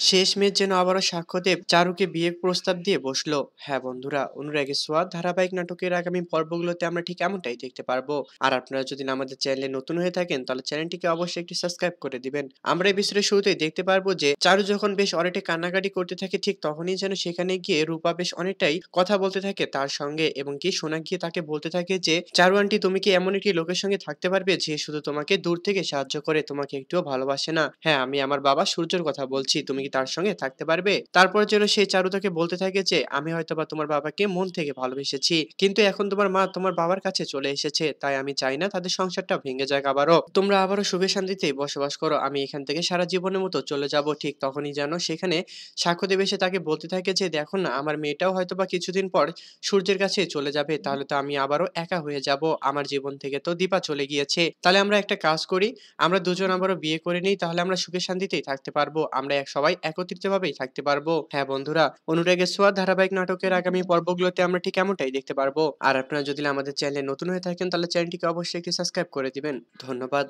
শেষমেশ যেন আবারও সাক্ষ্যদেব চারুকে বিয়ের প্রস্তাব দিয়ে বসলো। হ্যাঁ বন্ধুরা, অনুরাগের ছোঁয়া ধারাবাহিক নাটকের আগামী পর্বগুলোতে আমরা ঠিক এমনটাই দেখতে পারবো। আর আপনারা যদি আমাদের চ্যানেলে নতুন হয়ে থাকেন তাহলে চ্যানেলটিকে অবশ্যই একটি সাবস্ক্রাইব করে দিবেন। আমরা এই বিষয়ে শুরুতেই দেখতে পারবো যে চারু যখন বেশ অনেকটা কান্নাকাটি করতে থাকে, ঠিক তখনই যেন সেখানে গিয়ে রূপা বেশ অনেকটাই কথা বলতে থাকে তার সঙ্গে, এবং কি শোনা গিয়ে তাকে বলতে থাকে যে চারু আন্টি, তুমি কি এমন একটি লোকের সঙ্গে থাকতে পারবে যে শুধু তোমাকে দূর থেকে সাহায্য করে, তোমাকে একটুও ভালোবাসে না? হ্যাঁ, আমি আমার বাবা সূর্যর কথা বলছি, তুমি কি তার সঙ্গে থাকতে পারবে? তারপর যেন সেই চারু তাকে বলতে থাকে যে আমি হয়তোবা তোমার বাবাকে মন থেকে ভালোবেসেছি, কিন্তু এখন তোমার মা তোমার বাবার কাছে চলে এসেছে, তাই আমি চাই না তাদের সংসারটা ভেঙে যাক, আবারও তোমরা আবারও সুখে শান্তিতে বসবাস করো, আমি এখান থেকে সারা জীবনের মতো চলে যাব। ঠিক তখনই যেন সেখানে সাক্ষ্যদেব এসে তাকে বলতে থাকে যে দেখো না, আমার মেয়েটাও হয়তোবা কিছুদিন পর সূর্যের কাছে চলে যাবে, তাহলে তো আমি আবারও একা হয়ে যাব, আমার জীবন থেকে তো দীপা চলে গিয়েছে, তাহলে আমরা একটা কাজ করি, আমরা দুজন আবারও বিয়ে করে নিই, তাহলে আমরা সুখে শান্তিতেই থাকতে পারবো, আমরা সবাই একত্রিত ভাবেই থাকতে পারবো। হ্যাঁ বন্ধুরা, অনুরাগের ছোঁয়া ধারাবাহিক নাটকের আগামী পর্বগুলোতে আমরা ঠিক এমনটাই দেখতে পারবো। আর আপনারা যদি আমাদের চ্যানেলে নতুন হয়ে থাকেন তাহলে চ্যানেলটিকে অবশ্যই একটি সাবস্ক্রাইব করে দিবেন। ধন্যবাদ।